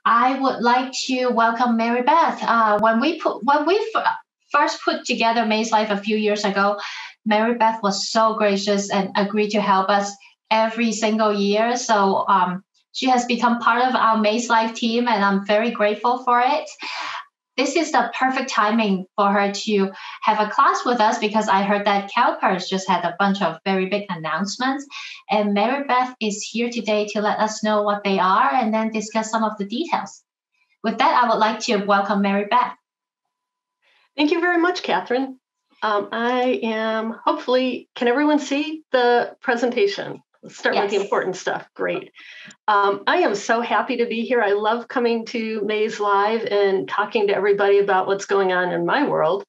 I would like to welcome Mary Beth. When we first put together Maze Life a few years ago, Mary Beth was so gracious and agreed to help us every single year. So she has become part of our Maze Life team, and I'm very grateful for it. This is the perfect timing for her to have a class with us because I heard that CalPERS just had a bunch of very big announcements. And Mary Beth is here today to let us know what they are and then discuss some of the details. With that, I would like to welcome Mary Beth. Thank you very much, Catherine. I am hopefully, can everyone see the presentation? Let's start with the important stuff. Great. I am so happy to be here. I love coming to Maze Live and talking to everybody about what's going on in my world.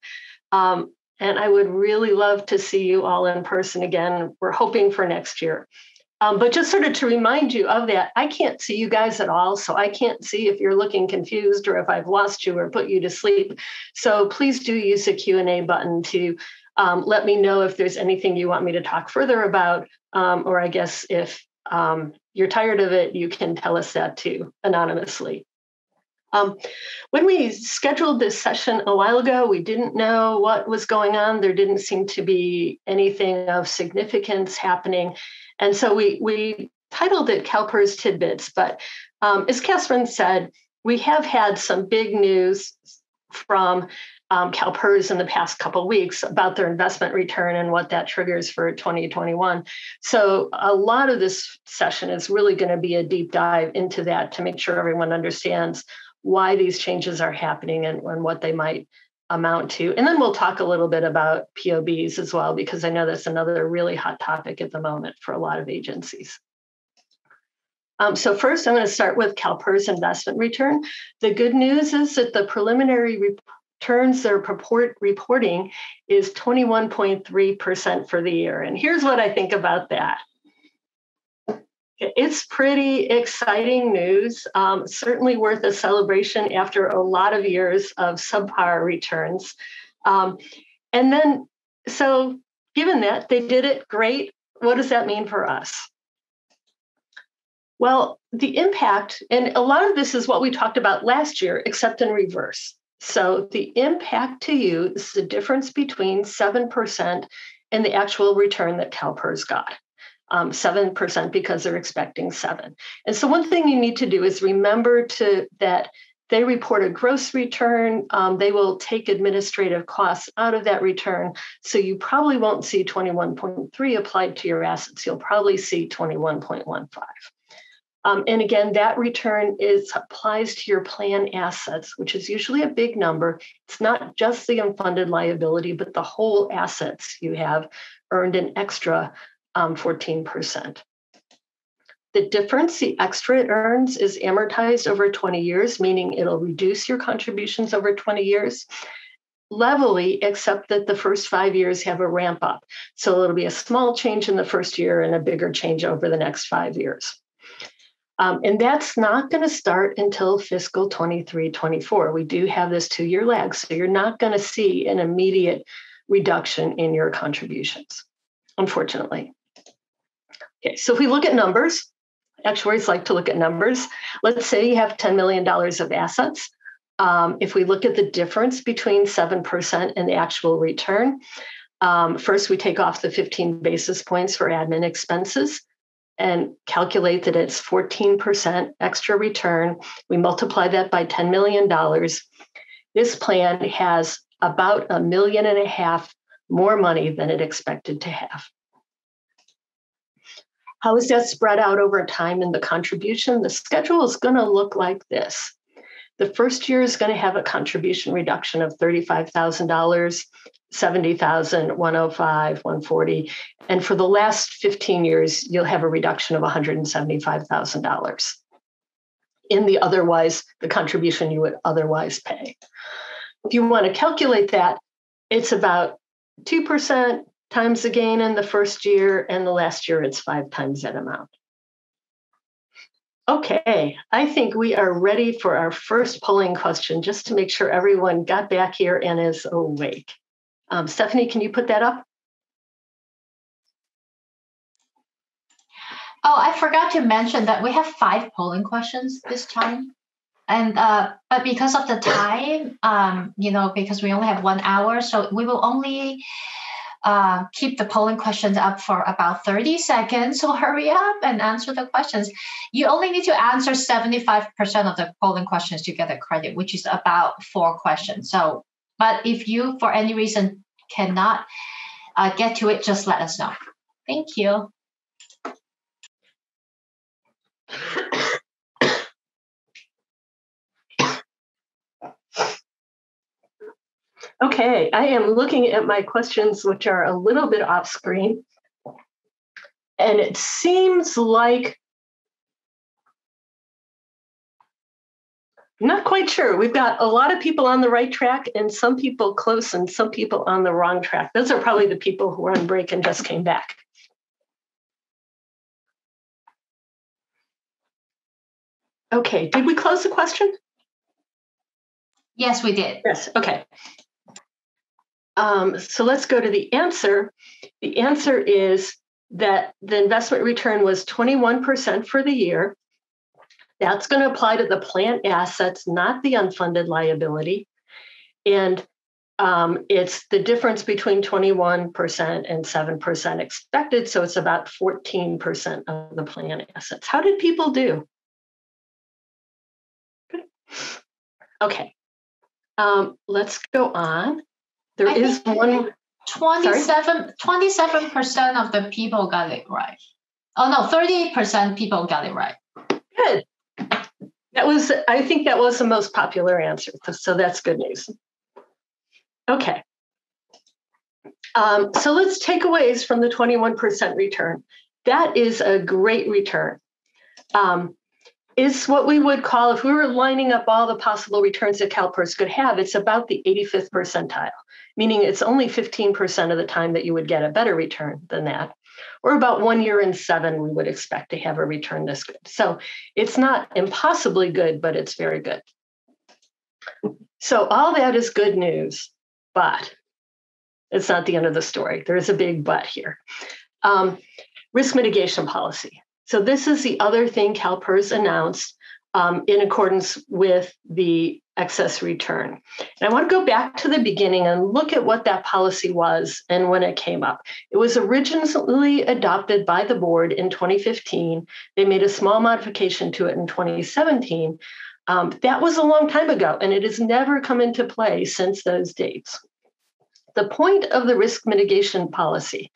And I would really love to see you all in person again. We're hoping for next year. But just sort of to remind you of that, I can't see you guys at all. So I can't see if you're looking confused or if I've lost you or put you to sleep. So please do use the Q&A button to let me know if there's anything you want me to talk further about. Or I guess if you're tired of it, you can tell us that too, anonymously. When we scheduled this session a while ago, we didn't know what was going on. There didn't seem to be anything of significance happening. And so we titled it CalPERS Tidbits. But as Catherine said, we have had some big news from CalPERS in the past couple of weeks about their investment return and what that triggers for 2021. So a lot of this session is really going to be a deep dive into that to make sure everyone understands why these changes are happening and what they might amount to. And then we'll talk a little bit about POBs as well, because I know that's another really hot topic at the moment for a lot of agencies. So first, I'm going to start with CalPERS investment return. The good news is that the preliminary returns they're reporting is 21.3% for the year. And here's what I think about that. It's pretty exciting news, certainly worth a celebration after a lot of years of subpar returns. And then, so given that they did it great, what does that mean for us? Well, the impact, and a lot of this is what we talked about last year, except in reverse. So the impact to you is the difference between 7% and the actual return that CalPERS got. 7% because they're expecting 7. And so one thing you need to do is remember that they report a gross return. They will take administrative costs out of that return. So you probably won't see 21.3 applied to your assets. You'll probably see 21.15. And again, that return applies to your plan assets, which is usually a big number. It's not just the unfunded liability, but the whole assets you have earned an extra 14%. The difference, the extra it earns, is amortized over 20 years, meaning it'll reduce your contributions over 20 years, levelly, except that the first 5 years have a ramp up. So it'll be a small change in the first year and a bigger change over the next 5 years. And that's not going to start until fiscal 23-24. We do have this 2-year lag, so you're not going to see an immediate reduction in your contributions, unfortunately. Okay, so if we look at numbers, actuaries like to look at numbers. Let's say you have $10 million of assets. If we look at the difference between 7% and the actual return, first we take off the 15 basis points for admin expenses and calculate that it's 14% extra return. We multiply that by $10 million. This plan has about $1.5 million more money than it expected to have. How is that spread out over time in the contribution? The schedule is going to look like this. The first year is going to have a contribution reduction of $35,000, $70,000, $105,000, $140,000. And for the last 15 years, you'll have a reduction of $175,000 in the contribution you would otherwise pay. If you want to calculate that, it's about 2% times the gain in the first year, and the last year it's 5 times that amount. Okay, I think we are ready for our first polling question, just to make sure everyone got back here and is awake. Stephanie, can you put that up? Oh, I forgot to mention that we have 5 polling questions this time. And but because of the time, because we only have 1 hour, so we will only keep the polling questions up for about 30 seconds. So hurry up and answer the questions. You only need to answer 75% of the polling questions to get a credit, which is about 4 questions. So, but if you, for any reason, cannot get to it, just let us know. Thank you. Okay, I am looking at my questions, which are a little bit off screen. And it seems like, I'm not quite sure. We've got a lot of people on the right track and some people close and some people on the wrong track. Those are probably the people who were on break and just came back. Okay, did we close the question? Yes, we did. Yes, okay. So let's go to the answer. The answer is that the investment return was 21% for the year. That's going to apply to the plan assets, not the unfunded liability. And it's the difference between 21% and 7% expected. So it's about 14% of the plan assets. How did people do? Good. Okay. Let's go on. There is one. 27% of the people got it right. Oh no, 30% people got it right. Good. I think that was the most popular answer. So that's good news. Okay. So let's takeaways from the 21% return. That is a great return. Is what we would call, if we were lining up all the possible returns that CalPERS could have, it's about the 85th percentile, meaning it's only 15% of the time that you would get a better return than that. Or about 1 year in 7, we would expect to have a return this good. So it's not impossibly good, but it's very good. So all that is good news, but it's not the end of the story. There is a big but here. Risk mitigation policy. So this is the other thing CalPERS announced in accordance with the excess return. And I want to go back to the beginning and look at what that policy was and when it came up. It was originally adopted by the board in 2015. They made a small modification to it in 2017. That was a long time ago, and it has never come into play since those dates. The point of the risk mitigation policy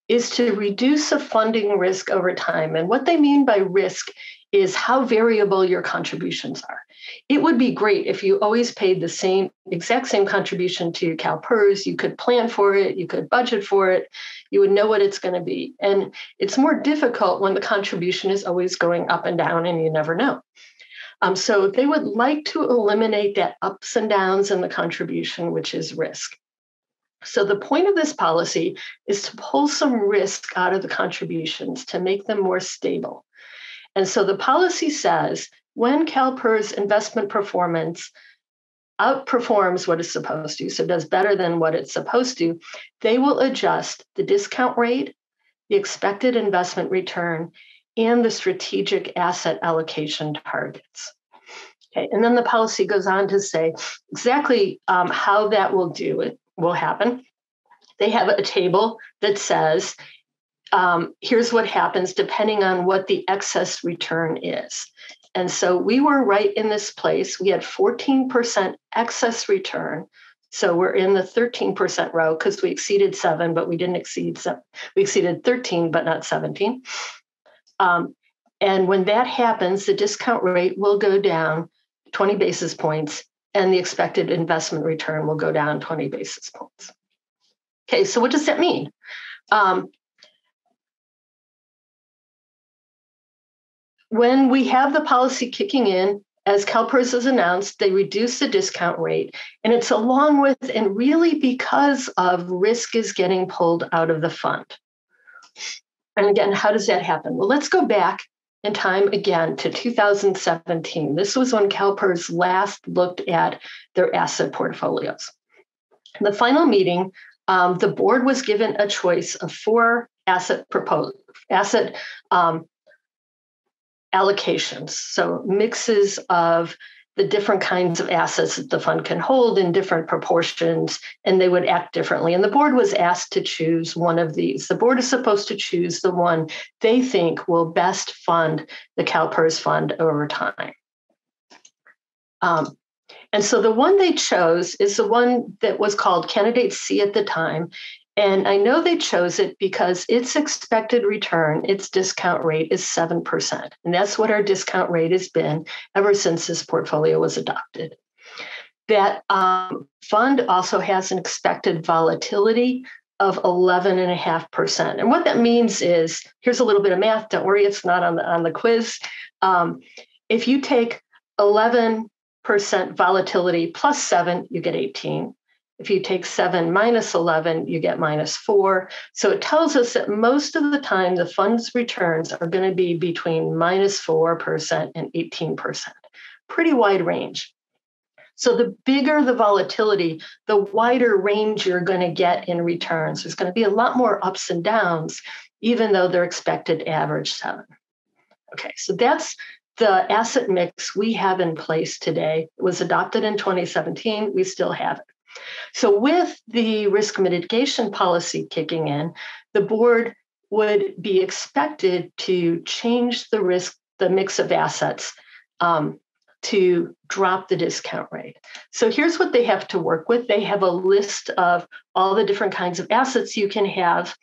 is to reduce a funding risk over time. And what they mean by risk is how variable your contributions are. It would be great if you always paid the exact same contribution to CalPERS. You could plan for it, you could budget for it, you would know what it's going to be. And it's more difficult when the contribution is always going up and down and you never know. So they would like to eliminate that ups and downs in the contribution, which is risk. So the point of this policy is to pull some risk out of the contributions to make them more stable. And so the policy says when CalPERS investment performance outperforms what it's supposed to, so does better than what it's supposed to, they will adjust the discount rate, the expected investment return, and the strategic asset allocation targets. Okay, and then the policy goes on to say exactly how that will happen. They have a table that says, here's what happens depending on what the excess return is. And so we were right in this place. We had 14% excess return. So we're in the 13% row because we exceeded 7, but we didn't exceed 7. We exceeded 13, but not 17. And when that happens, the discount rate will go down 20 basis points and the expected investment return will go down 20 basis points. Okay, so what does that mean? When we have the policy kicking in, as CalPERS has announced, they reduce the discount rate, and it's along with and really because of risk is getting pulled out of the fund. And again, how does that happen? Well, let's go back in time again to 2017. This was when CalPERS last looked at their asset portfolios. In the final meeting, the board was given a choice of 4 asset allocations, so mixes of the different kinds of assets that the fund can hold in different proportions, and they would act differently. And the board was asked to choose one of these. The board is supposed to choose the one they think will best fund the CalPERS fund over time. And so the one they chose is the one that was called Candidate C at the time. And I know they chose it because its expected return, its discount rate is 7%. And that's what our discount rate has been ever since this portfolio was adopted. That fund also has an expected volatility of 11.5%. And what that means is, here's a little bit of math. Don't worry, it's not on the quiz. If you take 11% volatility plus 7, you get 18. If you take 7 minus 11, you get minus 4. So it tells us that most of the time, the fund's returns are going to be between minus 4% and 18%. Pretty wide range. So the bigger the volatility, the wider range you're going to get in returns. There's going to be a lot more ups and downs, even though they're expected average 7. Okay, so that's the asset mix we have in place today. It was adopted in 2017. We still have it. So with the risk mitigation policy kicking in, the board would be expected to change the mix of assets to drop the discount rate. So here's what they have to work with. They have a list of all the different kinds of assets you can have,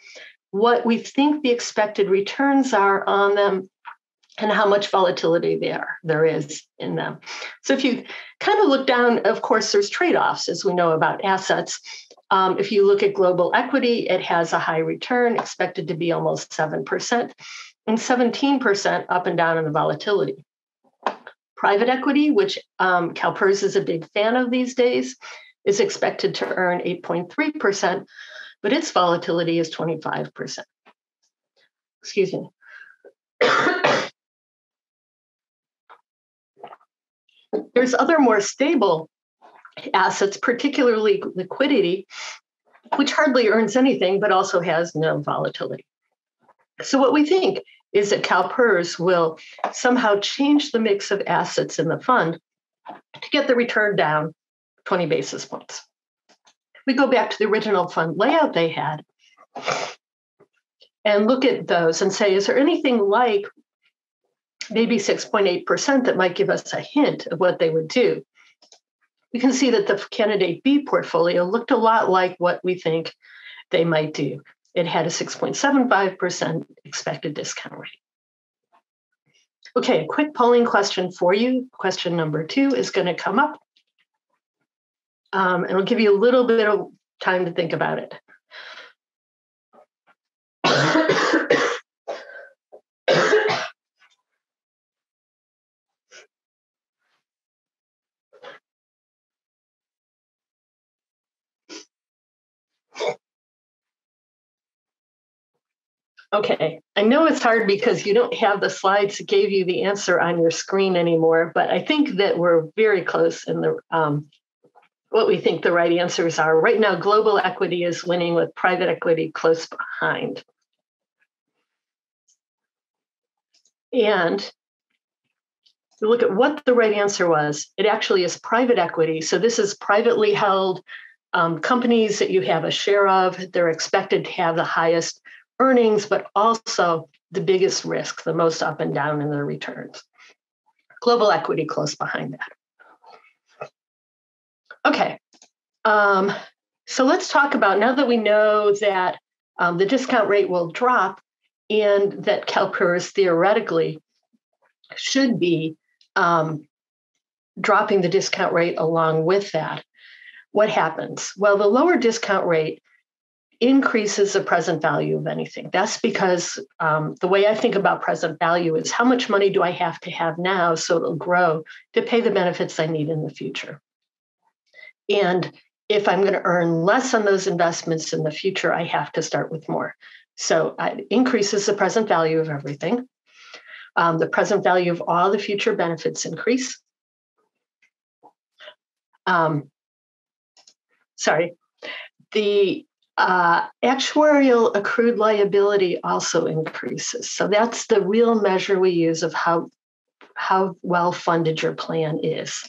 what we think the expected returns are on them, and how much volatility there is in them. So if you kind of look down, of course, there's trade-offs, as we know about assets. If you look at global equity, it has a high return, expected to be almost 7%, and 17% up and down in the volatility. Private equity, which CalPERS is a big fan of these days, is expected to earn 8.3%, but its volatility is 25%. Excuse me. There's other more stable assets, particularly liquidity, which hardly earns anything, but also has no volatility. So what we think is that CalPERS will somehow change the mix of assets in the fund to get the return down 20 basis points. We go back to the original fund layout they had and look at those and say, is there anything like maybe 6.8% that might give us a hint of what they would do? We can see that the candidate B portfolio looked a lot like what we think they might do. It had a 6.75% expected discount rate. Okay, a quick polling question for you. Question number 2 is going to come up. And I'll give you a little bit of time to think about it. Okay, I know it's hard because you don't have the slides that gave you the answer on your screen anymore, but I think that we're very close in the what we think the right answers are. Right now, global equity is winning with private equity close behind. And we look at what the right answer was. It actually is private equity. So this is privately held companies that you have a share of. They're expected to have the highest earnings, but also the biggest risk, the most up and down in their returns. Global equity close behind that. Okay, so let's talk about, now that we know that the discount rate will drop and that CalPERS theoretically should be dropping the discount rate along with that, what happens? Well, the lower discount rate increases the present value of anything. That's because the way I think about present value is how much money do I have to have now so it'll grow to pay the benefits I need in the future. And if I'm going to earn less on those investments in the future, I have to start with more. So it increases the present value of everything. The present value of all the future benefits increase. The actuarial accrued liability also increases. So that's the real measure we use of how how well funded your plan is.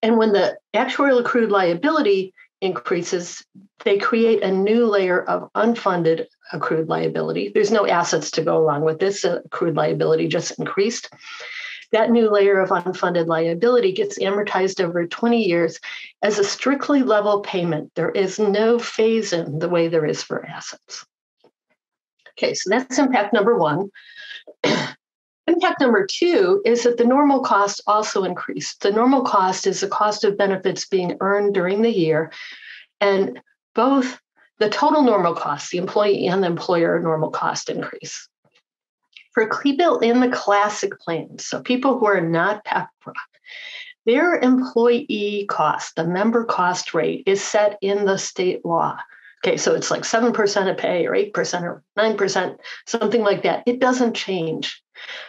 And when the actuarial accrued liability increases, they create a new layer of unfunded accrued liability. There's no assets to go along with this. Accrued liability just increased. That new layer of unfunded liability gets amortized over 20 years as a strictly level payment. There is no phase in the way there is for assets. Okay, so that's impact number one. Impact number two is that the normal cost also increased. The normal cost is the cost of benefits being earned during the year, and both the total normal cost, the employee and the employer normal cost increase. For people in the classic plans, so people who are not PEPRA, their employee cost, the member cost rate, is set in the state law. Okay, so it's like 7% of pay or 8% or 9%, something like that. It doesn't change.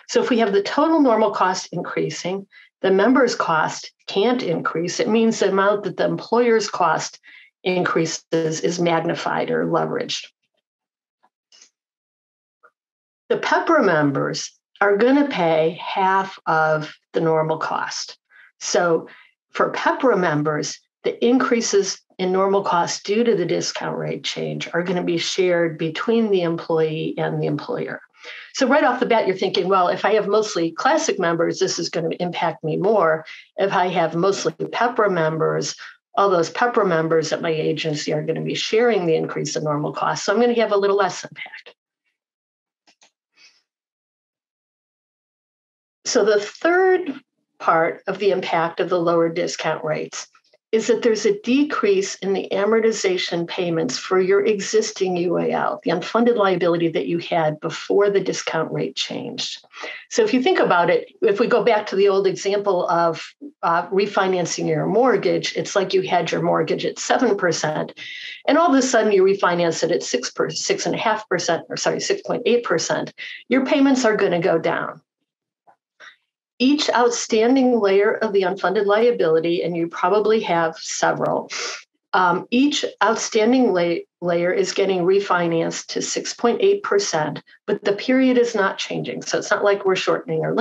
So if we have the total normal cost increasing, the member's cost can't increase. It means the amount that the employer's cost increases is magnified or leveraged. The PEPRA members are going to pay half of the normal cost. So for PEPRA members, the increases in normal cost due to the discount rate change are going to be shared between the employee and the employer. So right off the bat, you're thinking, well, if I have mostly classic members, this is going to impact me more. If I have mostly PEPRA members, all those PEPRA members at my agency are going to be sharing the increase in normal cost. So I'm going to have a little less impact. So the third part of the impact of the lower discount rates is that there's a decrease in the amortization payments for your existing UAL, the unfunded liability that you had before the discount rate changed. So if you think about it, if we go back to the old example of refinancing your mortgage, it's like you had your mortgage at 7%, and all of a sudden you refinance it at 6.8%. Your payments are going to go down. Each outstanding layer of the unfunded liability, and you probably have several, each outstanding layer is getting refinanced to 6.8%, but the period is not changing. So it's not like we're shortening or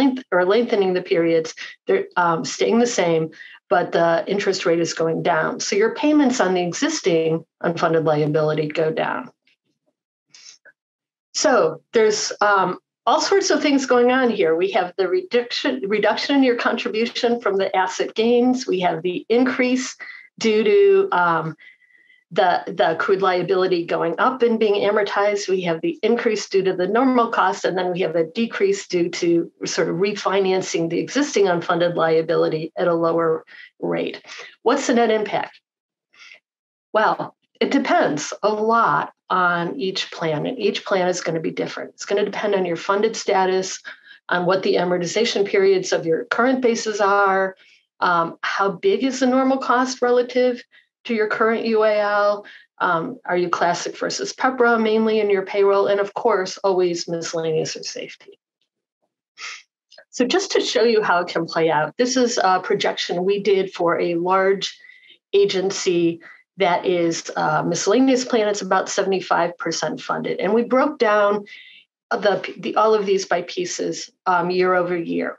lengthening the periods. They're staying the same, but the interest rate is going down. So your payments on the existing unfunded liability go down. So there's all sorts of things going on here. We have the reduction in your contribution from the asset gains. We have the increase due to the accrued liability going up and being amortized. We have the increase due to the normal cost, and then we have a decrease due to sort of refinancing the existing unfunded liability at a lower rate. What's the net impact? Well, it depends a lot on each plan, and each plan is going to be different. It's going to depend on your funded status, on what the amortization periods of your current bases are, how big is the normal cost relative to your current UAL, are you classic versus PEPRA mainly in your payroll, and of course, always miscellaneous or safety. So just to show you how it can play out, this is a projection we did for a large agency that is miscellaneous plan. It's about 75% funded. And we broke down all of these by pieces year over year.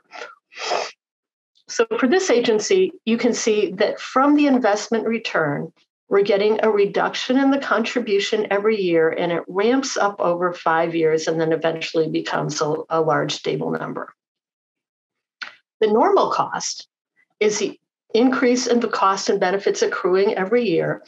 So for this agency, you can see that from the investment return, we're getting a reduction in the contribution every year, and it ramps up over 5 years and then eventually becomes a large stable number. The normal cost is the increase in the cost and benefits accruing every year,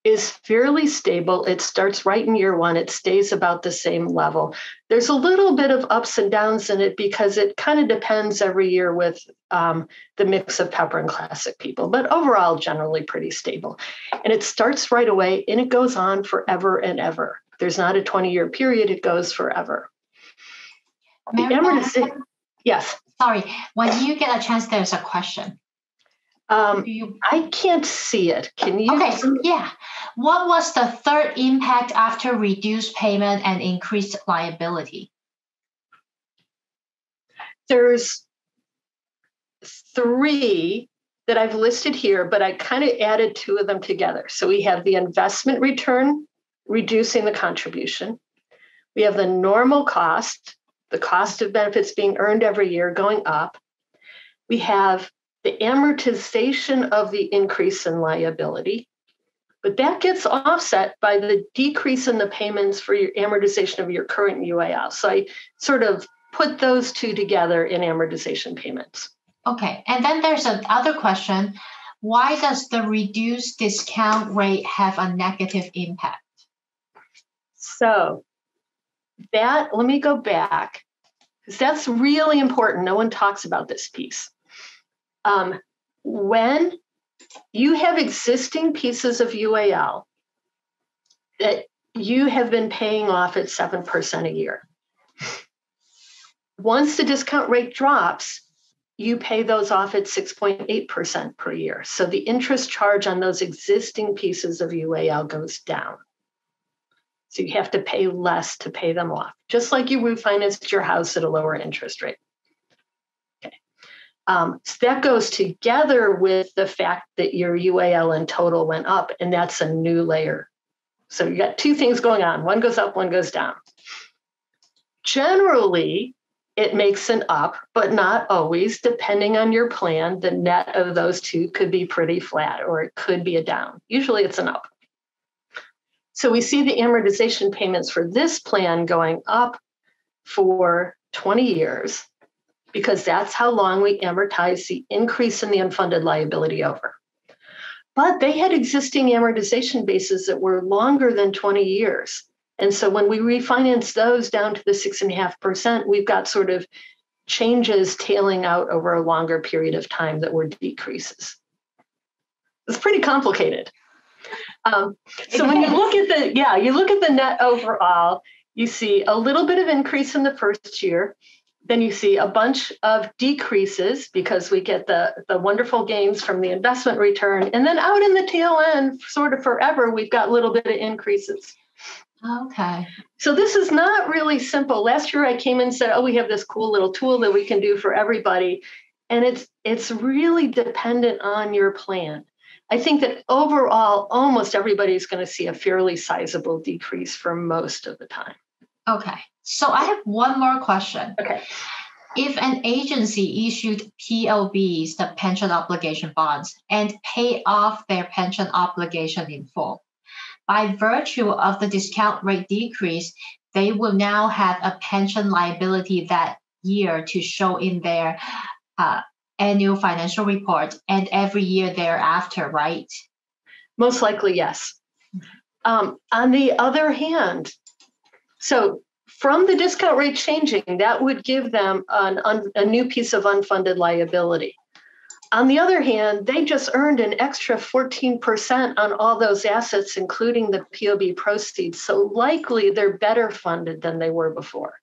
is fairly stable. It starts right in year one. It stays about the same level. There's a little bit of ups and downs in it because it kind of depends every year with the mix of PEPRA and classic people, but overall, generally pretty stable. And it starts right away and it goes on forever and ever. There's not a 20-year period. It goes forever. Yes. Sorry, when you get a chance, there's a question. I can't see it. Can you? Okay, yeah. What was the third impact after reduced payment and increased liability? There's 3 that I've listed here, but I kind of added 2 of them together. So we have the investment return, reducing the contribution. We have the normal cost, the cost of benefits being earned every year going up. we have the amortization of the increase in liability, but that gets offset by the decrease in the payments for your amortization of your current UAL. So I sort of put those two together in amortization payments. Okay, and then there's another question. Why does the reduced discount rate have a negative impact? So let me go back, because that's really important. No one talks about this piece. When you have existing pieces of UAL that you have been paying off at 7% a year, once the discount rate drops, you pay those off at 6.8% per year. So the interest charge on those existing pieces of UAL goes down. So you have to pay less to pay them off, just like you refinanced your house at a lower interest rate. Okay. So that goes together with the fact that your UAL in total went up, and that's a new layer. So you got two things going on. One goes up, one goes down. Generally, it makes an up, but not always. Depending on your plan, the net of those two could be pretty flat, or it could be a down. Usually it's an up. So we see the amortization payments for this plan going up for 20 years, because that's how long we amortize the increase in the unfunded liability over. But they had existing amortization bases that were longer than 20 years. And so when we refinance those down to the 6.5%, we've got sort of changes tailing out over a longer period of time that were decreases. It's pretty complicated. So when you look at the net overall, you see a little bit of increase in the first year. Then you see a bunch of decreases because we get the wonderful gains from the investment return. And then out in the tail end, sort of forever, we've got a little bit of increases. Okay. So this is not really simple. Last year I came in and said, oh, we have this cool little tool that we can do for everybody. And it's really dependent on your plan. I think that overall, almost everybody's going to see a fairly sizable decrease for most of the time. Okay. So I have one more question. Okay. If an agency issued POBs, the pension obligation bonds, and pay off their pension obligation in full, by virtue of the discount rate decrease, they will now have a pension liability that year to show in their annual financial report and every year thereafter, right? Most likely, yes. On the other hand, so from the discount rate changing, that would give them a new piece of unfunded liability. On the other hand, they just earned an extra 14% on all those assets, including the POB proceeds. So likely they're better funded than they were before.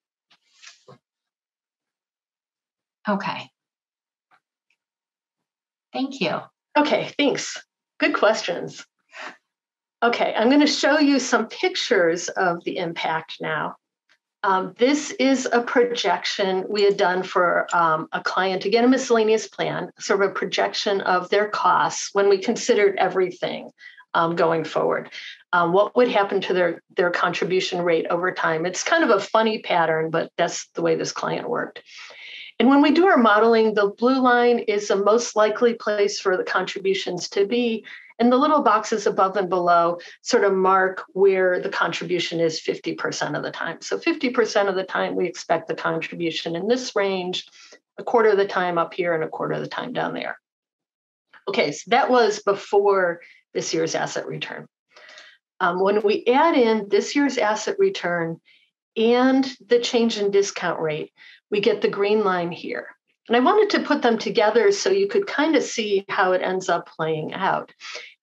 Okay. Thank you. Okay, thanks. Good questions. Okay, I'm going to show you some pictures of the impact now. This is a projection we had done for a client to get a miscellaneous plan, sort of a projection of their costs when we considered everything going forward. What would happen to their contribution rate over time? It's kind of a funny pattern, but that's the way this client worked. And when we do our modeling, the blue line is the most likely place for the contributions to be. And the little boxes above and below sort of mark where the contribution is 50% of the time. So 50% of the time, we expect the contribution in this range, a quarter of the time up here and a quarter of the time down there. Okay, so that was before this year's asset return. When we add in this year's asset return and the change in discount rate, we get the green line here. And I wanted to put them together so you could kind of see how it ends up playing out.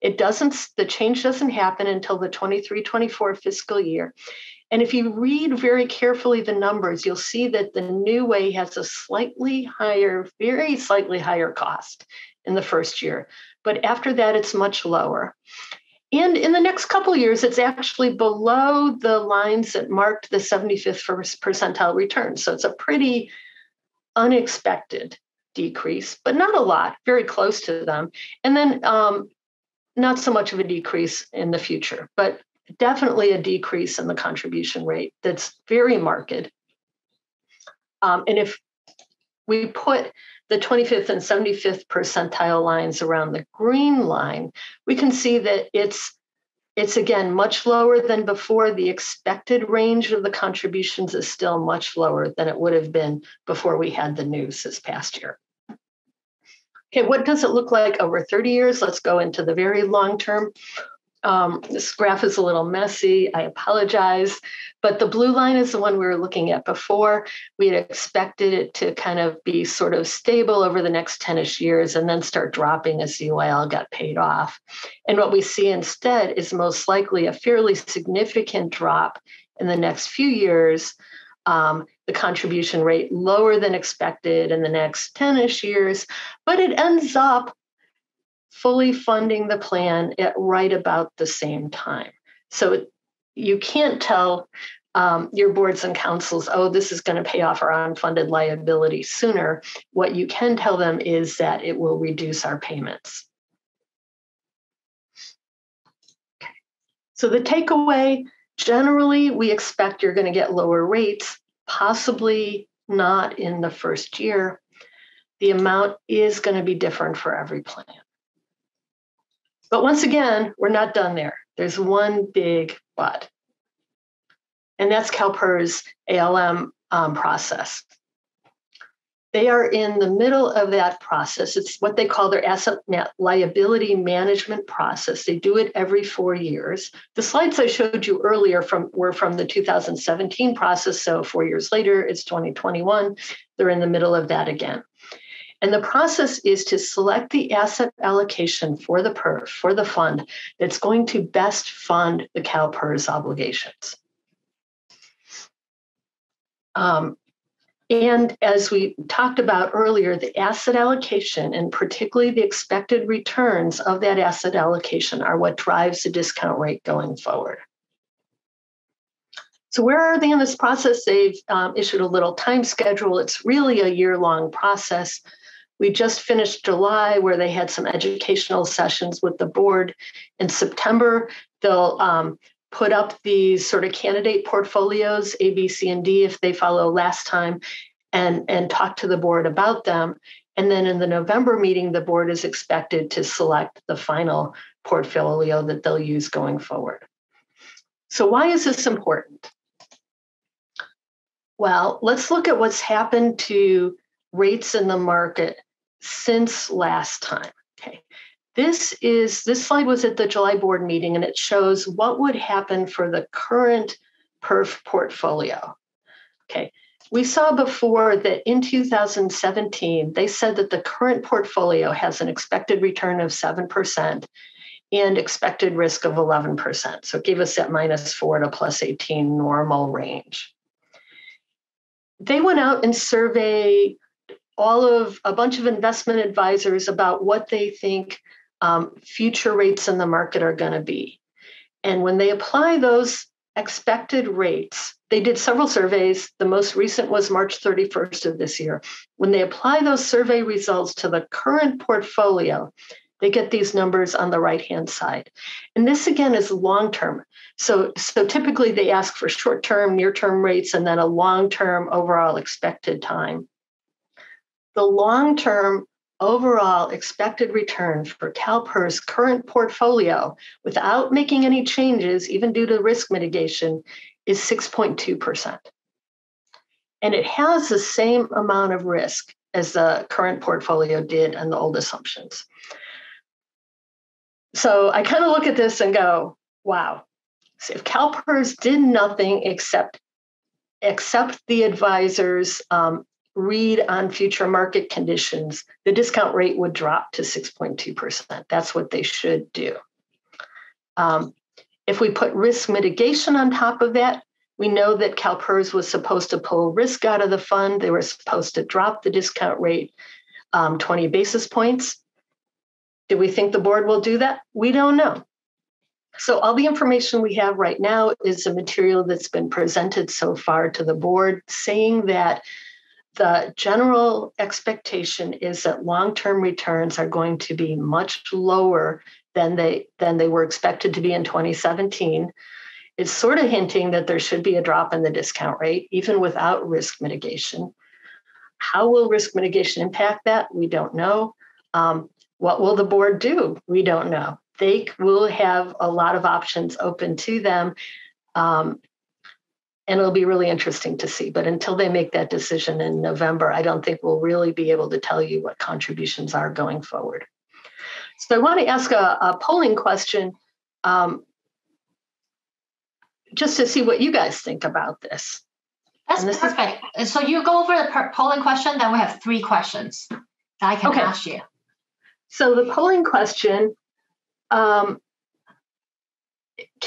The change doesn't happen until the 23-24 fiscal year. And if you read very carefully the numbers, you'll see that the new way has a very slightly higher cost in the first year. But after that, it's much lower. And in the next couple of years, it's actually below the lines that marked the 75th percentile return. So it's a pretty unexpected decrease, but not a lot, very close to them. And then not so much of a decrease in the future, but definitely a decrease in the contribution rate that's very marked. And if we put the 25th and 75th percentile lines around the green line, we can see that it's again much lower than before. The expected range of the contributions is still much lower than it would have been before we had the news this past year. Okay, what does it look like over 30 years? Let's go into the very long term. This graph is a little messy. I apologize. But the blue line is the one we were looking at before. We had expected it to kind of be sort of stable over the next 10-ish years and then start dropping as the UIL got paid off. And what we see instead is most likely a fairly significant drop in the next few years. The contribution rate lower than expected in the next 10-ish years, but it ends up fully funding the plan at right about the same time. So you can't tell your boards and councils, oh, this is going to pay off our unfunded liability sooner. What you can tell them is that it will reduce our payments. Okay. So the takeaway, generally, we expect you're going to get lower rates, possibly not in the first year. The amount is going to be different for every plan. But once again, we're not done there. There's one big but, and that's CalPERS ALM process. They are in the middle of that process. It's what they call their asset liability management process. They do it every 4 years. The slides I showed you earlier were from the 2017 process. So 4 years later, it's 2021. They're in the middle of that again. And the process is to select the asset allocation for the PERF, for the fund, that's going to best fund the CalPERS obligations. And as we talked about earlier, the asset allocation, and particularly the expected returns of that asset allocation, are what drives the discount rate going forward. So where are they in this process? They've issued a little time schedule. It's really a year-long process. We just finished July, where they had some educational sessions with the board. In September, they'll put up these sort of candidate portfolios, A, B, C, and D, if they follow last time, and talk to the board about them. And then in the November meeting, the board is expected to select the final portfolio that they'll use going forward. So why is this important? Well, let's look at what's happened to rates in the market since last time. Okay. This slide was at the July board meeting, and it shows what would happen for the current PERF portfolio. Okay. We saw before that in 2017, they said that the current portfolio has an expected return of 7% and expected risk of 11%. So it gave us that -4 to +18 normal range. They went out and surveyed a bunch of investment advisors about what they think future rates in the market are going to be. And when they apply those expected rates, they did several surveys. The most recent was March 31st of this year. When they apply those survey results to the current portfolio, they get these numbers on the right-hand side. And this, again, is long-term. So typically they ask for short-term, near-term rates, and then a long-term overall expected time. The long-term overall expected return for CalPERS' current portfolio, without making any changes, even due to risk mitigation, is 6.2%. And it has the same amount of risk as the current portfolio did on the old assumptions. So I kind of look at this and go, wow. So if CalPERS did nothing except the advisors read on future market conditions, the discount rate would drop to 6.2%. That's what they should do. If we put risk mitigation on top of that, we know that CalPERS was supposed to pull risk out of the fund. They were supposed to drop the discount rate 20 basis points. Do we think the board will do that? We don't know. So all the information we have right now is the material that's been presented so far to the board, saying that the general expectation is that long-term returns are going to be much lower than they were expected to be in 2017. It's sort of hinting that there should be a drop in the discount rate, even without risk mitigation. How will risk mitigation impact that? We don't know. What will the board do? We don't know. They will have a lot of options open to them. And it'll be really interesting to see. But until they make that decision in November, I don't think we'll really be able to tell you what contributions are going forward. So I want to ask a polling question just to see what you guys think about this. That's perfect. So you go over the polling question, then we have 3 questions that I can ask you. So the polling question, can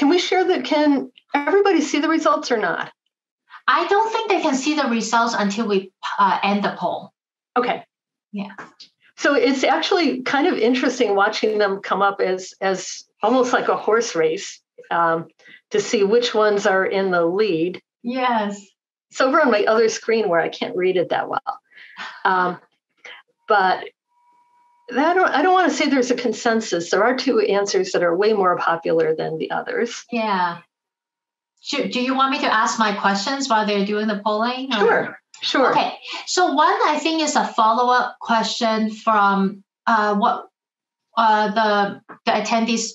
we share that? Can everybody see the results or not? I don't think they can see the results until we end the poll. Okay. Yeah. So it's actually kind of interesting watching them come up as almost like a horse race to see which ones are in the lead. Yes. It's over on my other screen where I can't read it that well. But I don't want to say there's a consensus. There are 2 answers that are way more popular than the others. Yeah. Do you want me to ask my questions while they're doing the polling? Sure. Okay. So one, I think, is a follow-up question from what the attendees,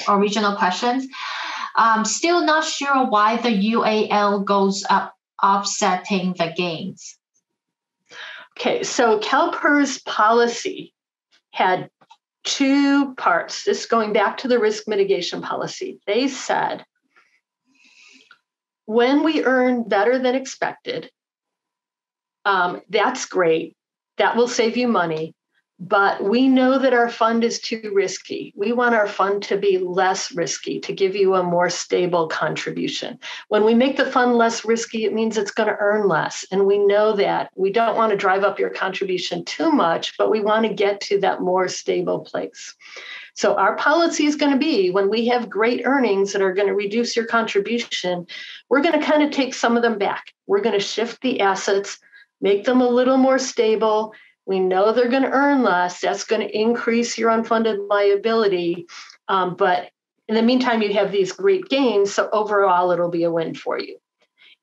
original questions. Still not sure why the UAL goes up, offsetting the gains. Okay. So CalPERS policy had 2 parts. This going back to the risk mitigation policy. They said, when we earn better than expected, that's great. That will save you money. But we know that our fund is too risky. We want our fund to be less risky, to give you a more stable contribution. When we make the fund less risky, it means it's going to earn less. And we know that. We don't want to drive up your contribution too much, but we want to get to that more stable place. So our policy is going to be, when we have great earnings that are going to reduce your contribution, we're going to kind of take some of them back. We're going to shift the assets, make them a little more stable. We know they're going to earn less. That's going to increase your unfunded liability. But in the meantime, you have these great gains. So overall, it'll be a win for you.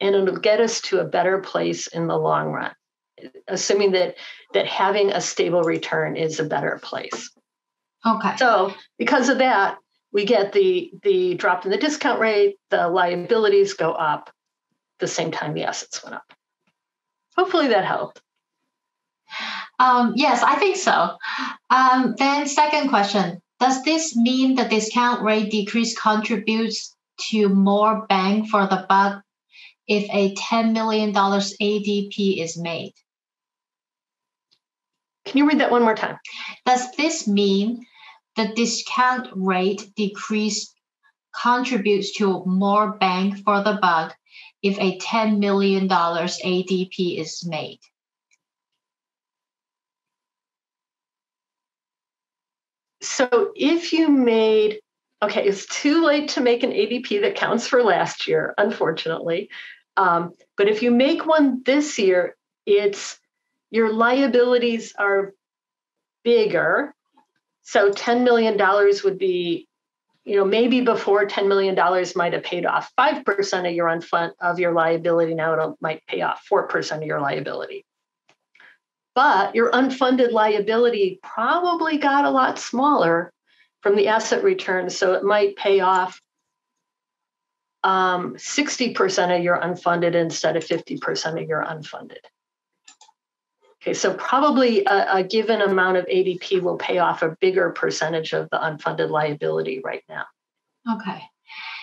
And it'll get us to a better place in the long run, assuming that having a stable return is a better place. Okay. So because of that, we get the drop in the discount rate, the liabilities go up the same time the assets went up. Hopefully that helped. Yes, I think so. Then second question, does this mean the discount rate decrease contributes to more bang for the buck if a $10 million ADP is made? Can you read that one more time? Does this mean the discount rate decrease contributes to more bang for the buck if a $10 million ADP is made? So if you made, it's too late to make an ADP that counts for last year, unfortunately. But if you make one this year, your liabilities are bigger. So $10 million would be, maybe before $10 million might have paid off 5% of your liability. Now it might pay off 4% of your liability. But your unfunded liability probably got a lot smaller from the asset return. So it might pay off 60% of your unfunded instead of 50% of your unfunded. Okay, so probably a given amount of ADP will pay off a bigger percentage of the unfunded liability right now. Okay.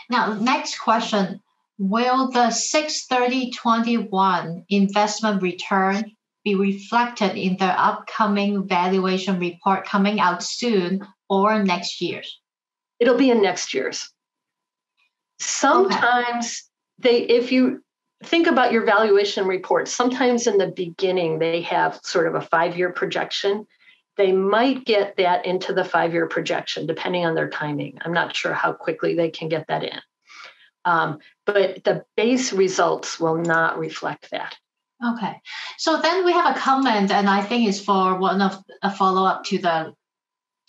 Now, next question. Will the 6/30/21 investment return be reflected in the upcoming valuation report coming out soon or next year's? It'll be in next year's. Sometimes if you think about your valuation report, sometimes in the beginning, they have sort of a 5-year projection. They might get that into the 5-year projection, depending on their timing. I'm not sure how quickly they can get that in. But the base results will not reflect that. Okay. So then we have a comment, and I think it's for a follow-up to the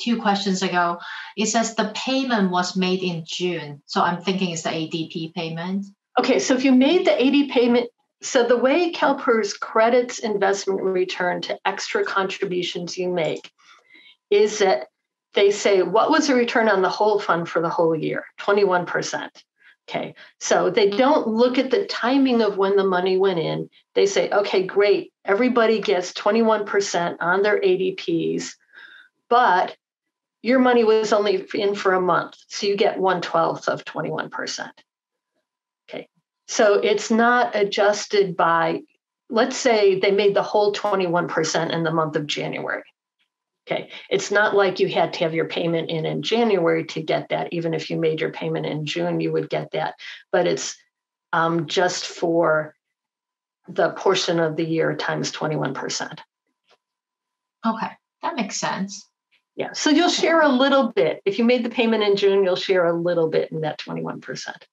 2 questions ago. It says the payment was made in June. So I'm thinking it's the ADP payment. Okay, so if you made the So the way CalPERS credits investment return to extra contributions you make is that they say, what was the return on the whole fund for the whole year? 21%. Okay, so they don't look at the timing of when the money went in. They say, okay, great, everybody gets 21% on their ADPs, but your money was only in for a month, so you get 1/12 of 21%. Okay, so it's not adjusted by, let's say they made the whole 21% in the month of January. Okay, it's not like you had to have your payment in January to get that. Even if you made your payment in June, you would get that. But it's just for the portion of the year times 21%. Okay, that makes sense. Yeah, so you'll share a little bit. If you made the payment in June, you'll share a little bit in that 21%.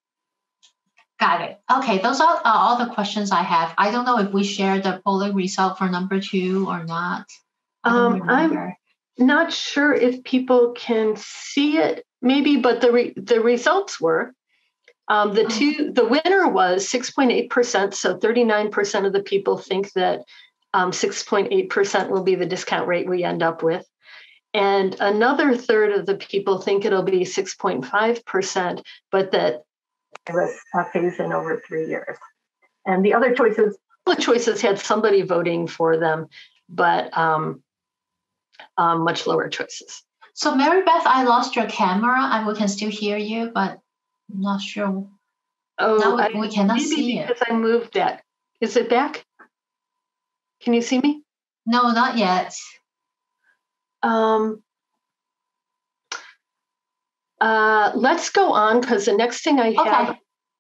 Got it. Okay, those are all the questions I have. I don't know if we shared the polling result for number 2 or not. I'm not sure if people can see it, maybe, but the results were the winner was 6.8%. So 39% of the people think that 6.8% will be the discount rate we end up with. And another third of the people think it'll be 6.5%, but that phase in over 3 years. And the other choices had somebody voting for them, but much lower choices. So Mary Beth, I lost your camera and we can still hear you, but I'm not sure. Oh, no, we cannot see it. Because I moved that. Is it back? Can you see me? No, not yet. Let's go on because the next thing I have,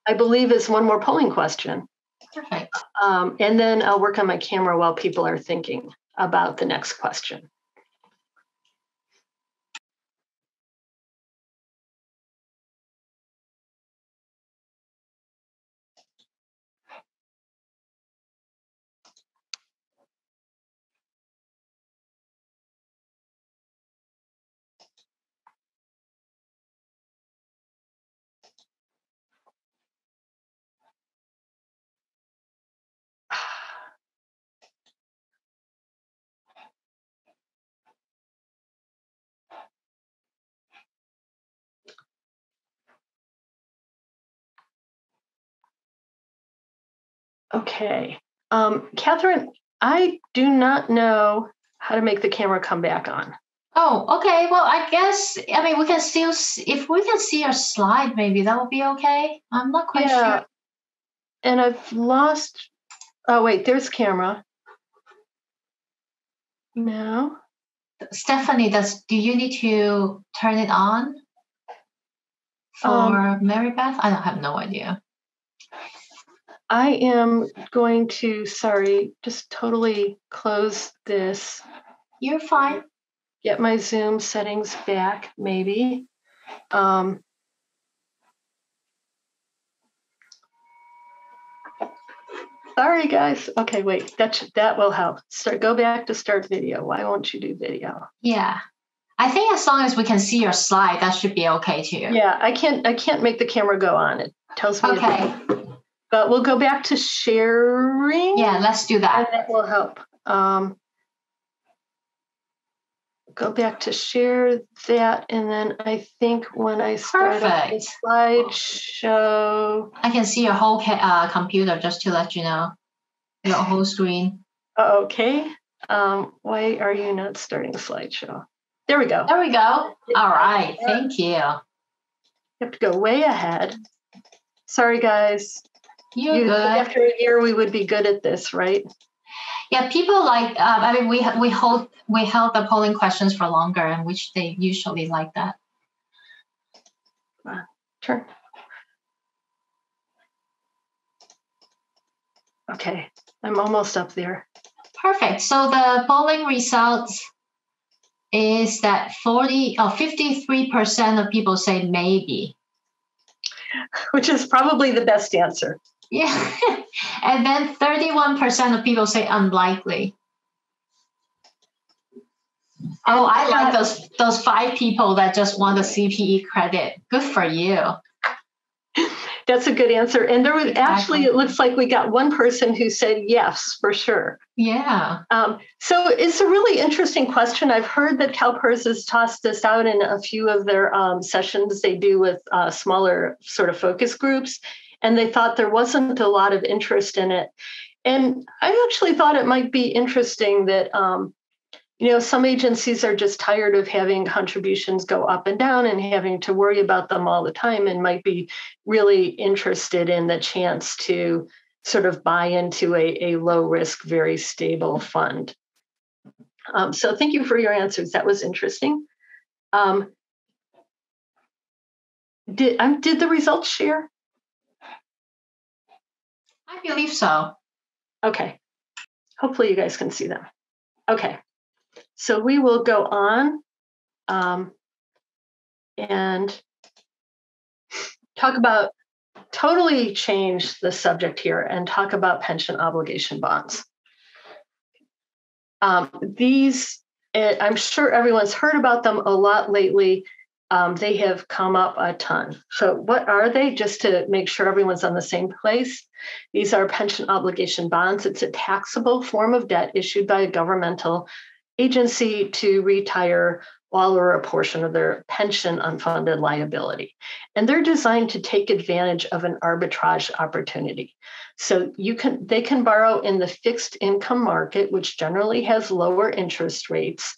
I believe, is one more polling question. Perfect. And then I'll work on my camera while people are thinking about the next question. Okay. Catherine, I do not know how to make the camera come back on. Oh, okay. Well, I guess, we can still, if we can see your slide, maybe that would be okay. I'm not quite sure. And I've lost, oh, wait, there's camera. No. Stephanie, do you need to turn it on for Mary Beth? I don't have no idea. I am going to, just totally close this. You're fine. Get my Zoom settings back, maybe. Sorry, guys. Okay, wait, that will help. Go back to start video. Why won't you do video? Yeah. I think as long as we can see your slide, that should be okay too. Yeah, I can't make the camera go on. It tells me. Okay. But we'll go back to sharing. Yeah, let's do that. And that will help. Go back to share that, and then I think when I start up the slideshow, I can see your whole computer, just to let you know, your whole screen. Okay. Why are you not starting slideshow? There we go. There we go. All right. Thank you. You have to go way ahead. Sorry, guys. You're good. After a year, we would be good at this, right? Yeah, people like. We held the polling questions for longer, and which they usually like that. Turn. Okay, I'm almost up there. Perfect. So the polling results is that 53% of people say maybe, which is probably the best answer. Yeah. And then 31% of people say unlikely. Oh, I like those 5 people that just want the CPE credit. Good for you. That's a good answer. And there was actually, it looks like we got one person who said yes, for sure. Yeah. So it's a really interesting question. I've heard that CalPERS has tossed this out in a few of their sessions they do with smaller sort of focus groups, and they thought there wasn't a lot of interest in it. And I actually thought it might be interesting that some agencies are just tired of having contributions go up and down and having to worry about them all the time, and might be really interested in the chance to sort of buy into a low risk, very stable fund. So thank you for your answers. That was interesting. Did the results share? I believe so. Okay. Hopefully you guys can see them. Okay. So we will go on and talk about, totally change the subject here and talk about pension obligation bonds. These, I'm sure everyone's heard about them a lot lately. They have come up a ton. So what are they? Just to make sure everyone's on the same place. These are pension obligation bonds. It's a taxable form of debt issued by a governmental agency to retire all or a portion of their pension unfunded liability. And they're designed to take advantage of an arbitrage opportunity. So they can borrow in the fixed income market, which generally has lower interest rates,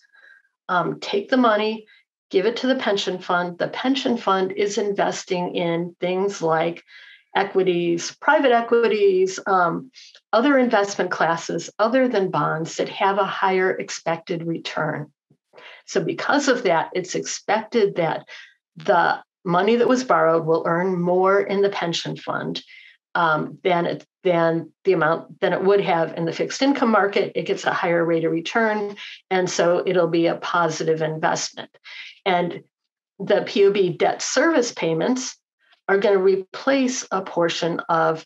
take the money, give it to the pension fund. The pension fund is investing in things like equities, private equities, other investment classes other than bonds that have a higher expected return. So because of that, it's expected that the money that was borrowed will earn more in the pension fund than it would have in the fixed income market. It gets a higher rate of return, and so it'll be a positive investment. And the POB debt service payments are going to replace a portion of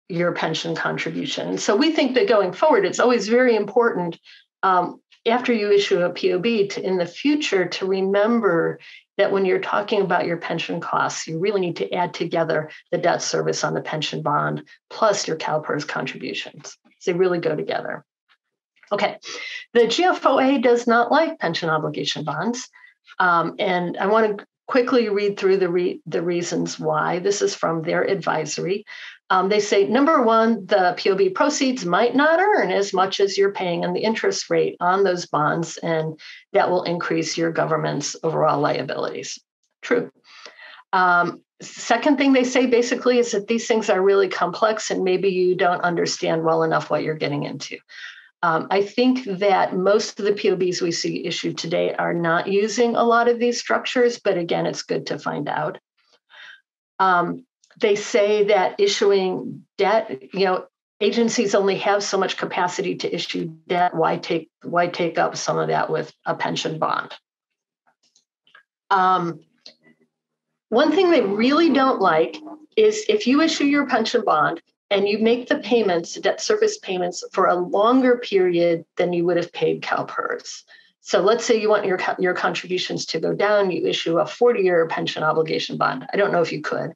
your pension contribution. So we think that going forward, it's always very important after you issue a POB in the future to remember that when you're talking about your pension costs, you really need to add together the debt service on the pension bond plus your CalPERS contributions. So they really go together. Okay, the GFOA does not like pension obligation bonds. And I want to quickly read through the reasons why. This is from their advisory. They say, number one, the POB proceeds might not earn as much as you're paying on the interest rate on those bonds, and that will increase your government's overall liabilities. True. Second thing they say basically is that these things are really complex and maybe you don't understand well enough what you're getting into. I think that most of the POBs we see issued today are not using a lot of these structures, but again, it's good to find out. They say that issuing debt, agencies only have so much capacity to issue debt. Why take up some of that with a pension bond? One thing they really don't like is if you issue your pension bond and you make the payments, debt service payments, for a longer period than you would have paid CalPERS. So let's say you want your contributions to go down, you issue a 40-year pension obligation bond. I don't know if you could,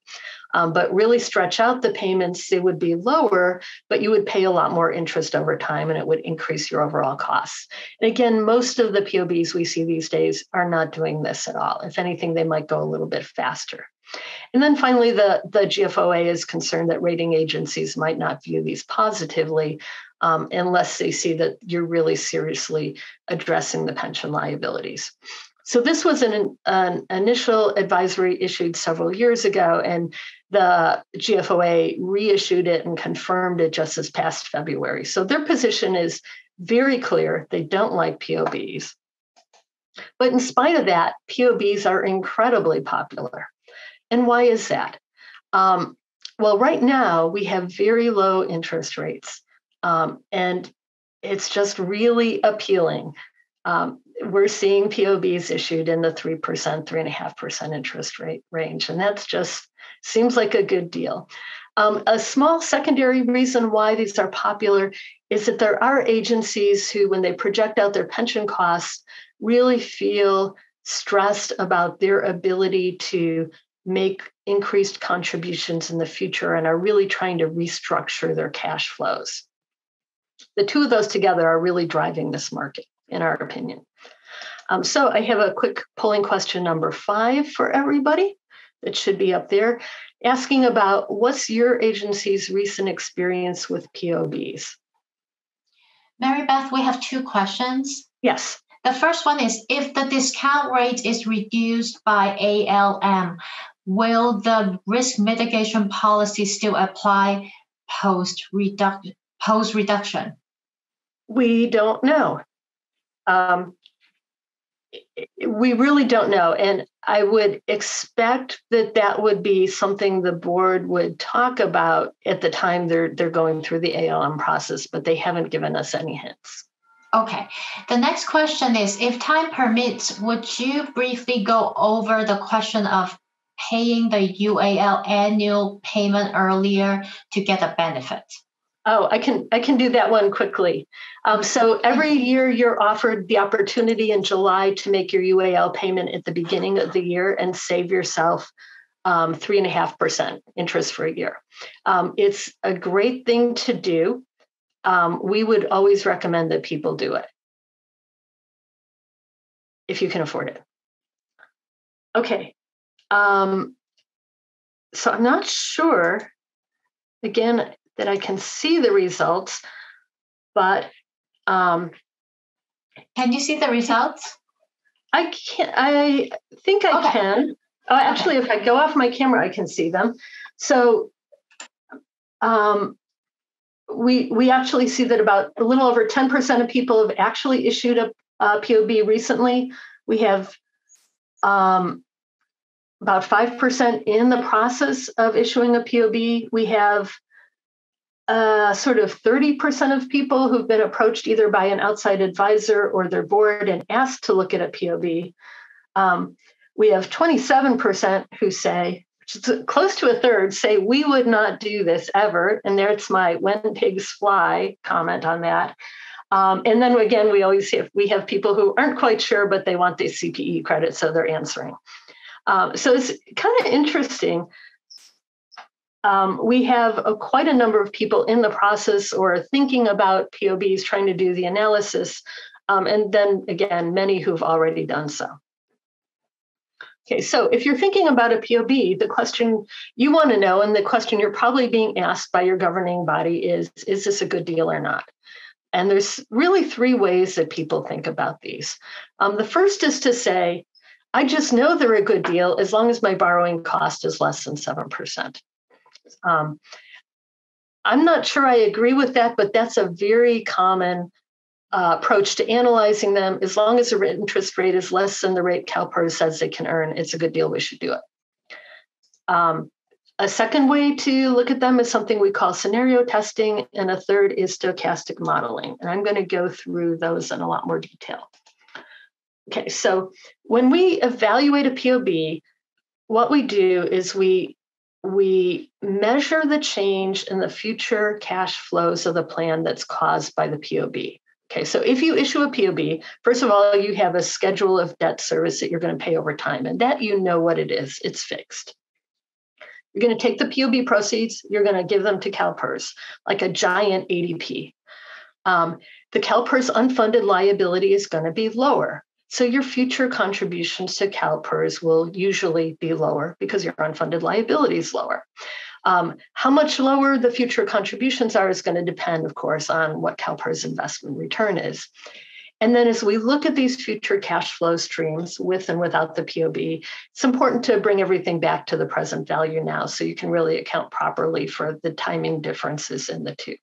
but really stretch out the payments. They would be lower, but you would pay a lot more interest over time and it would increase your overall costs. And again, most of the POBs we see these days are not doing this at all. If anything, they might go a little bit faster. And then finally, the GFOA is concerned that rating agencies might not view these positively unless they see that you're really seriously addressing the pension liabilities. So this was an initial advisory issued several years ago, and the GFOA reissued it and confirmed it just this past February. So their position is very clear. They don't like POBs. But in spite of that, POBs are incredibly popular. And why is that? Well, right now we have very low interest rates, and it's just really appealing. We're seeing POBs issued in the 3%, 3.5% interest rate range, and that's just seems like a good deal. A small secondary reason why these are popular is that there are agencies who, when they project out their pension costs, really feel stressed about their ability to make increased contributions in the future and are really trying to restructure their cash flows. The two of those together are really driving this market, in our opinion. So I have a quick polling question number 5 for everybody. It should be up there, asking about what's your agency's recent experience with POBs? Mary Beth, we have 2 questions. Yes. The first one is, if the discount rate is reduced by ALM, will the risk mitigation policy still apply post-reduction? We don't know. We really don't know. And I would expect that would be something the board would talk about at the time they're going through the ALM process, but they haven't given us any hints. Okay. The next question is, if time permits, would you briefly go over the question of paying the UAL annual payment earlier to get a benefit? Oh, I can do that one quickly. So every year you're offered the opportunity in July to make your UAL payment at the beginning of the year and save yourself 3.5% interest for a year. It's a great thing to do. We would always recommend that people do it if you can afford it. Okay. So I'm not sure, again, that I can see the results, but can you see the results? I can't. I think I can. Oh, actually, if I go off my camera, I can see them. So we actually see that about a little over 10% of people have actually issued a POB recently. We have about 5% in the process of issuing a POB. We have sort of 30% of people who've been approached either by an outside advisor or their board and asked to look at a POB. We have 27% who say, which is close to a third, say we would not do this ever. And there's my when pigs fly comment on that. And then again, we have people who aren't quite sure, but they want the CPE credit, so they're answering. So it's kind of interesting. We have quite a number of people in the process or thinking about POBs, trying to do the analysis, and then again, many who've already done so. Okay, so if you're thinking about a POB, the question you want to know, and the question you're probably being asked by your governing body is this a good deal or not? And there's really 3 ways that people think about these. The first is to say, I just know they're a good deal as long as my borrowing cost is less than 7%. I'm not sure I agree with that, but that's a very common approach to analyzing them. As long as the interest rate is less than the rate CalPERS says they can earn, it's a good deal, we should do it. A second way to look at them is something we call scenario testing, and a third is stochastic modeling. And I'm going to go through those in a lot more detail. Okay, so when we evaluate a POB, what we do is we measure the change in the future cash flows of the plan that's caused by the POB. Okay, so if you issue a POB, first of all, you have a schedule of debt service that you're going to pay over time, and that you know what it is. It's fixed. You're going to take the POB proceeds, you're going to give them to CalPERS, like a giant ADP. The CalPERS unfunded liability is going to be lower. So your future contributions to CalPERS will usually be lower because your unfunded liability is lower. How much lower the future contributions are is going to depend, of course, on what CalPERS investment return is. And then as we look at these future cash flow streams with and without the POB, it's important to bring everything back to the present value now so you can really account properly for the timing differences in the two.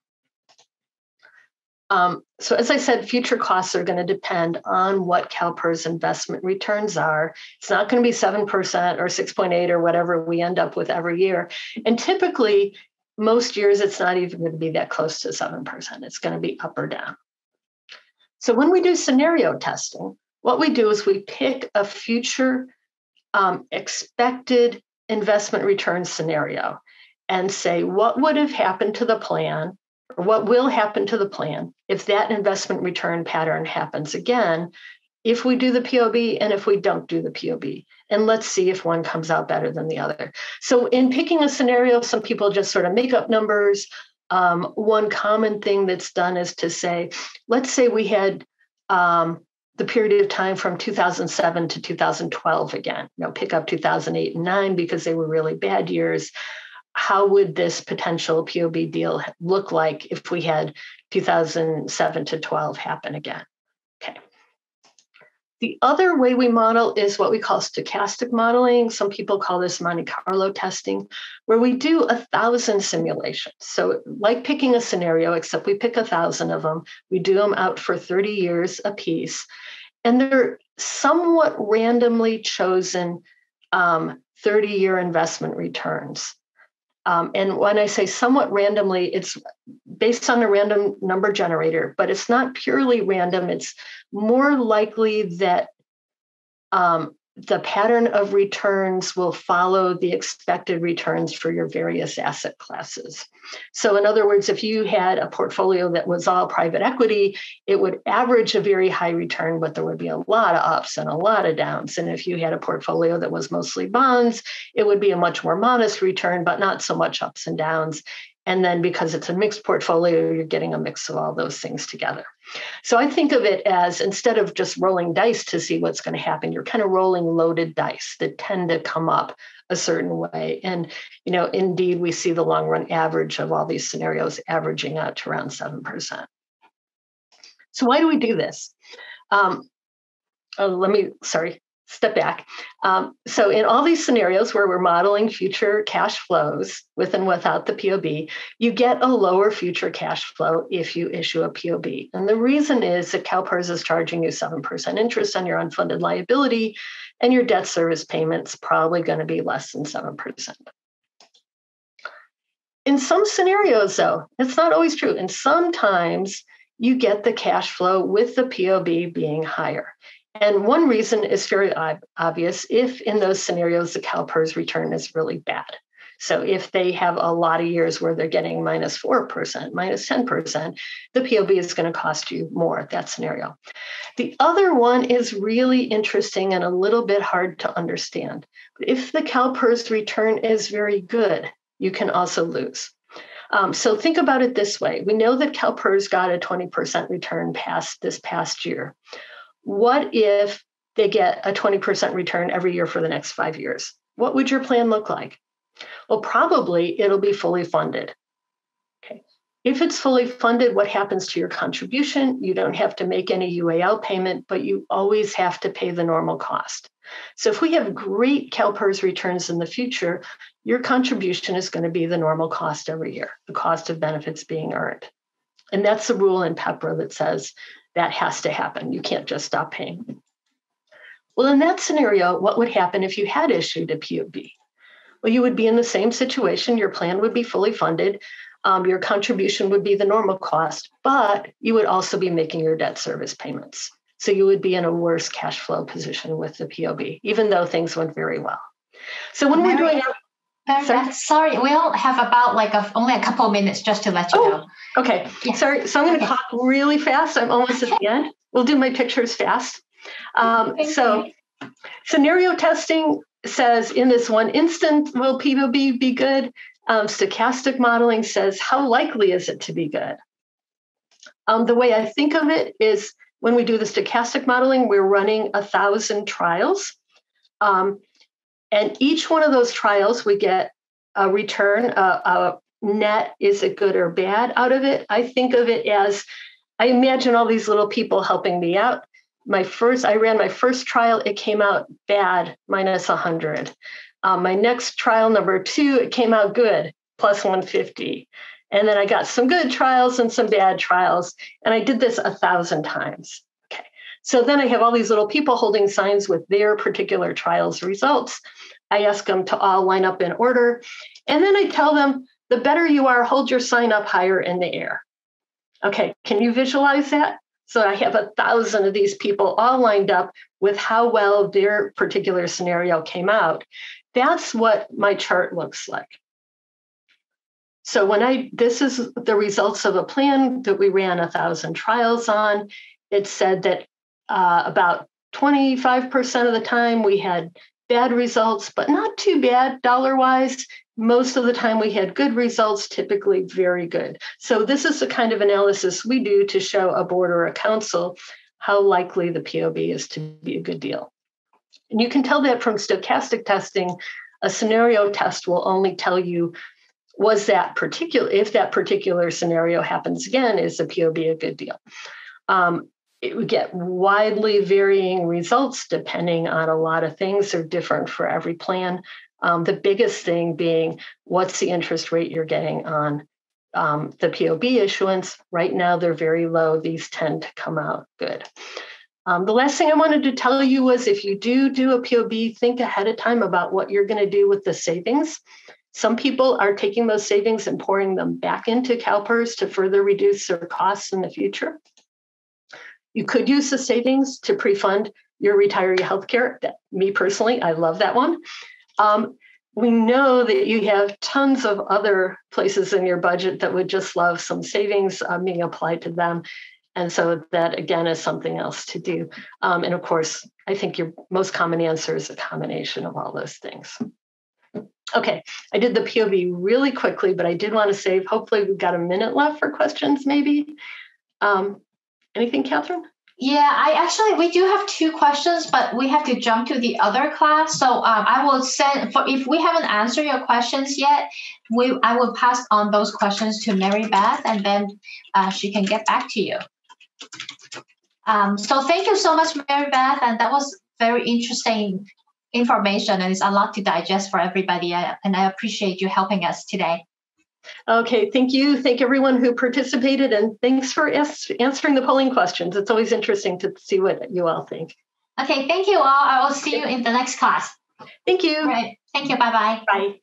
So as I said, future costs are going to depend on what CalPERS investment returns are. It's not going to be 7% or 6.8 or whatever we end up with every year. And typically, most years, it's not even going to be that close to 7%. It's going to be up or down. So when we do scenario testing, what we do is we pick a future expected investment return scenario and say, what would have happened to the plan, or what will happen to the plan if that investment return pattern happens again if we do the POB and if we don't do the POB. And let's see if one comes out better than the other. So in picking a scenario, some people just sort of make up numbers. One common thing that's done is to say, let's say we had the period of time from 2007 to 2012 again, pick up 2008 and 9 because they were really bad years. How would this potential POB deal look like if we had 2007 to 12 happen again? Okay. The other way we model is what we call stochastic modeling. Some people call this Monte Carlo testing, where we do 1,000 simulations. So like picking a scenario, except we pick 1,000 of them. We do them out for 30 years apiece. And they're somewhat randomly chosen 30-year investment returns. And when I say somewhat randomly, it's based on a random number generator, but it's not purely random. It's more likely that the pattern of returns will follow the expected returns for your various asset classes. So in other words, if you had a portfolio that was all private equity, it would average a very high return, but there would be a lot of ups and a lot of downs. And if you had a portfolio that was mostly bonds, it would be a much more modest return, but not so much ups and downs. And then because it's a mixed portfolio, you're getting a mix of all those things together. So I think of it as, instead of just rolling dice to see what's going to happen, you're kind of rolling loaded dice that tend to come up a certain way. And, indeed, we see the long run average of all these scenarios averaging out to around 7%. So why do we do this? Step back. So in all these scenarios where we're modeling future cash flows with and without the POB, you get a lower future cash flow if you issue a POB. And the reason is that CalPERS is charging you 7% interest on your unfunded liability, and your debt service payment's probably going to be less than 7%. In some scenarios, though, it's not always true. And sometimes you get the cash flow with the POB being higher. And one reason is very obvious if in those scenarios the CalPERS return is really bad. So if they have a lot of years where they're getting minus 4%, minus 10%, the POB is going to cost you more at that scenario. The other one is really interesting and a little bit hard to understand. If the CalPERS return is very good, you can also lose. So think about it this way. We know that CalPERS got a 20% return this past year. What if they get a 20% return every year for the next 5 years? What would your plan look like? Well, probably it'll be fully funded. Okay. If it's fully funded, what happens to your contribution? You don't have to make any UAL payment, but you always have to pay the normal cost. So if we have great CalPERS returns in the future, your contribution is going to be the normal cost every year, the cost of benefits being earned. And that's the rule in PEPRA that says that has to happen. You can't just stop paying. Well, in that scenario, what would happen if you had issued a POB? Well, you would be in the same situation. Your plan would be fully funded. Your contribution would be the normal cost, but you would also be making your debt service payments. So you would be in a worse cash flow position with the POB, even though things went very well. So when we're doing sorry, we all have about only a couple of minutes just to let you know. Okay. Yeah. Sorry. So I'm going to talk really fast. I'm almost at the end. We'll do my pictures fast. So scenario testing says in this one instant, will POB be good? Stochastic modeling says, how likely is it to be good? The way I think of it is when we do the stochastic modeling, we're running 1,000 trials. And each one of those trials, we get a return, a net, is it good or bad out of it? I think of it as, I imagine all these little people helping me out. I ran my first trial, it came out bad, minus 100. My next trial, number 2, it came out good, plus 150. And then I got some good trials and some bad trials. And I did this 1,000 times. Okay. So then I have all these little people holding signs with their particular trials results. I ask them to all line up in order. And then I tell them, the better you are, hold your sign up higher in the air. Okay, can you visualize that? So I have 1,000 of these people all lined up with how well their particular scenario came out. That's what my chart looks like. So this is the results of a plan that we ran 1,000 trials on. It said that About 25% of the time we had bad results, but not too bad dollar-wise. Most of the time we had good results, typically very good. So this is the kind of analysis we do to show a board or a council how likely the POB is to be a good deal. And you can tell that from stochastic testing. A scenario test will only tell you if that particular scenario happens again, is the POB a good deal? It would get widely varying results depending on a lot of things. They're different for every plan. The biggest thing being, what's the interest rate you're getting on the POB issuance? Right now, they're very low. These tend to come out good. The last thing I wanted to tell you was, if you do a POB, think ahead of time about what you're going to do with the savings. Some people are taking those savings and pouring them back into CalPERS to further reduce their costs in the future. You could use the savings to pre-fund your retiree healthcare. Me personally, I love that one. We know that you have tons of other places in your budget that would just love some savings being applied to them. And so that, again, is something else to do. And of course, I think your most common answer is a combination of all those things. Okay, I did the POB really quickly, but I did want to save, hopefully we've got a minute left for questions, maybe. Anything, Catherine? Yeah, we do have 2 questions, but we have to jump to the other class. So I will send, if we haven't answered your questions yet, I will pass on those questions to Mary Beth, and then she can get back to you. So thank you so much, Mary Beth, and that was very interesting information, and it's a lot to digest for everybody, and I appreciate you helping us today. Okay, thank you. Thank everyone who participated, and thanks for answering the polling questions. It's always interesting to see what you all think. Okay, thank you all. I will see you in the next class. Thank you. All right. Thank you. Bye-bye. Bye.